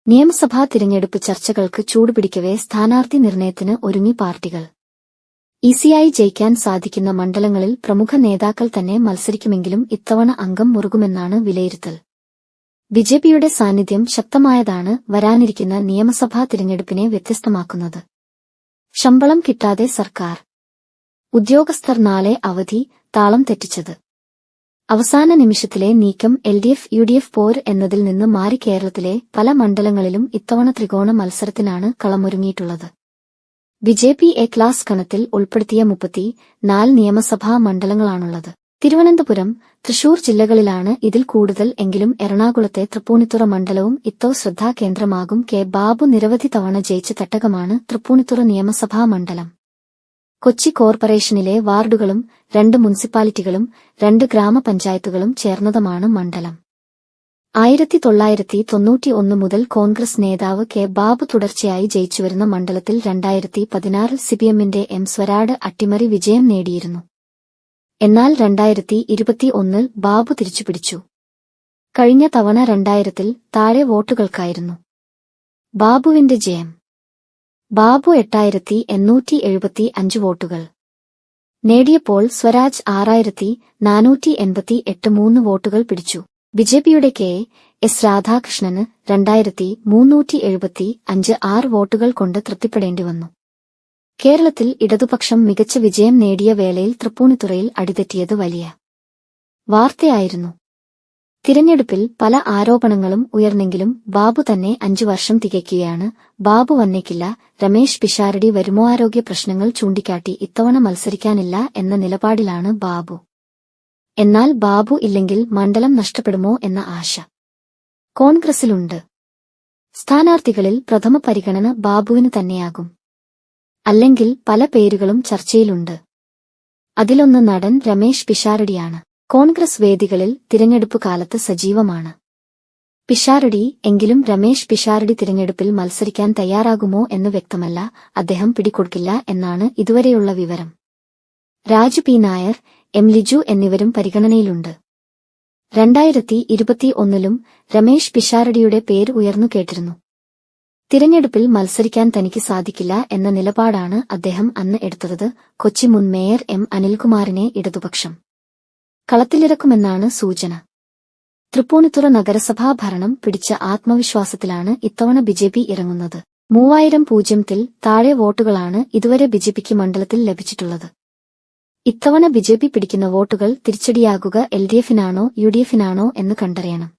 നിയമസഭാ തിരഞ്ഞെടുപ്പ് ചർച്ചകൾക്ക് ചൂടുപിടിക്കവേ സ്ഥാനാർത്ഥി നിർണയത്തിന് ഒരുങ്ങി പാർട്ടികൾ. ഈസിയായി ജയിക്കാൻ സാധിക്കുന്ന മണ്ഡലങ്ങളിൽ പ്രമുഖ നേതാക്കൾ തന്നെ മത്സരിക്കുമെങ്കിലും ഇത്തവണ അംഗം മുറുകുമെന്നാണ് വിലയിരുത്തൽ. ബിജെപിയുടെ സാന്നിധ്യം ശക്തമായതാണ് വരാനിരിക്കുന്ന നിയമസഭാ തിരഞ്ഞെടുപ്പിനെ വ്യത്യസ്തമാക്കുന്നത്. ശമ്പളം കിട്ടാതെ സർക്കാർ ഉദ്യോഗസ്ഥർ നാളെ അവധി, താളം തെറ്റിച്ചത്. അവസാന നിമിഷത്തിലെ നീക്കം എൽഡിഎഫ് യുഡിഎഫ് പോര് എന്നതിൽ നിന്ന് മാറി കേരളത്തിലെ പല മണ്ഡലങ്ങളിലും ഇത്തവണ ത്രികോണ മത്സരത്തിനാണ് കളമൊരുങ്ങിയിട്ടുള്ളത്. ബിജെപി എ ക്ലാസ് കണത്തിൽ ഉൾപ്പെടുത്തിയ 34 നിയമസഭാ മണ്ഡലങ്ങളാണുള്ളത്. തിരുവനന്തപുരം, തൃശൂർ ജില്ലകളിലാണ് ഇതിൽ കൂടുതൽ എങ്കിലും എറണാകുളത്തെ തൃപ്പൂണിത്തുറ മണ്ഡലവും ഇത്തോ ശ്രദ്ധാകേന്ദ്രമാകും. കെ ബാബു നിരവധി തവണ ജയിച്ച തട്ടകമാണ് തൃപ്പൂണിത്തുറ നിയമസഭാ മണ്ഡലം. കൊച്ചി കോർപ്പറേഷനിലെ വാർഡുകളും 2 മുനിസിപ്പാലിറ്റികളും 2 ഗ്രാമപഞ്ചായത്തുകളും ചേർന്നതുമാണ് മണ്ഡലം. 1991 മുതൽ കോൺഗ്രസ് നേതാവ് കെ ബാബു തുടർച്ചയായി ജയിച്ചുവരുന്ന മണ്ഡലത്തിൽ 2016 സിപിഎമ്മിന്റെ എം സ്വരാട് അട്ടിമറി വിജയം നേടിയിരുന്നു. എന്നാൽ 2021 ബാബു തിരിച്ചുപിടിച്ചു. കഴിഞ്ഞ തവണ 2000-ൽ താഴെ വോട്ടുകൾക്കായിരുന്നു ബാബുവിന്റെ ജയം. ബാബു 8875 വോട്ടുകൾ നേടിയപ്പോൾ സ്വരാജ് 6488 3 വോട്ടുകൾ പിടിച്ചു. ബിജെപിയുടെ കെ എസ് രാധാകൃഷ്ണന് 2375 6 വോട്ടുകൾ കൊണ്ട് തൃപ്തിപ്പെടേണ്ടിവന്നു. കേരളത്തിൽ ഇടതുപക്ഷം മികച്ച വിജയം നേടിയ വേളയിൽ തൃപ്പൂണിത്തുറയിൽ അടിതെറ്റിയത് വലിയ വാർത്തയായിരുന്നു. തിരഞ്ഞെടുപ്പിൽ പല ആരോപണങ്ങളും ഉയർന്നെങ്കിലും ബാബു തന്നെ 5 വർഷം തികയ്ക്കുകയാണ്. ബാബു വന്നേക്കില്ല, രമേശ് പിഷാരടി വരുമോ? ആരോഗ്യ പ്രശ്നങ്ങൾ ചൂണ്ടിക്കാട്ടി ഇത്തവണ മത്സരിക്കാനില്ല എന്ന നിലപാടിലാണ് ബാബു. എന്നാൽ ബാബു ഇല്ലെങ്കിൽ മണ്ഡലം നഷ്ടപ്പെടുമോ എന്ന ആശ കോൺഗ്രസിലുണ്ട്. സ്ഥാനാർത്ഥികളിൽ പ്രഥമ പരിഗണന ബാബുവിന് തന്നെയാകും. അല്ലെങ്കിൽ പല പേരുകളും ചർച്ചയിലുണ്ട്. അതിലൊന്ന് നടൻ രമേശ് പിഷാരടിയാണ്. കോൺഗ്രസ് വേദികളിൽ തിരഞ്ഞെടുപ്പ് കാലത്ത് സജീവമാണ് പിഷാരടി. എങ്കിലും രമേശ് പിഷാരടി തിരഞ്ഞെടുപ്പിൽ മത്സരിക്കാൻ തയ്യാറാകുമോ എന്ന് വ്യക്തമല്ല. അദ്ദേഹം പിടികൊടുക്കില്ല എന്നാണ് ഇതുവരെയുള്ള വിവരം. രാജു പി നായർ, എം ലിജു എന്നിവരും പരിഗണനയിലുണ്ട്. 2021-ലും രമേശ് പിഷാരടിയുടെ പേര് ഉയർന്നു കേട്ടിരുന്നു. തിരഞ്ഞെടുപ്പിൽ മത്സരിക്കാൻ തനിക്ക് സാധിക്കില്ല എന്ന നിലപാടാണ് അദ്ദേഹം അന്ന് എടുത്തത്. കൊച്ചി മുൻ മേയർ എം അനിൽകുമാറിനെ ഇടതുപക്ഷം കളത്തിലിറക്കുമെന്നാണ് സൂചന. തൃപ്പൂണിത്തുറ നഗരസഭാ ഭരണം പിടിച്ച ആത്മവിശ്വാസത്തിലാണ് ഇത്തവണ ബിജെപി ഇറങ്ങുന്നത്. 3000-ൽ താഴെ വോട്ടുകളാണ് ഇതുവരെ ബിജെപിക്ക് മണ്ഡലത്തിൽ ലഭിച്ചിട്ടുള്ളത്. ഇത്തവണ ബിജെപി പിടിക്കുന്ന വോട്ടുകൾ തിരിച്ചടിയാകുക എൽഡിഎഫിനാണോ യുഡിഎഫിനാണോ എന്ന് കണ്ടറിയണം.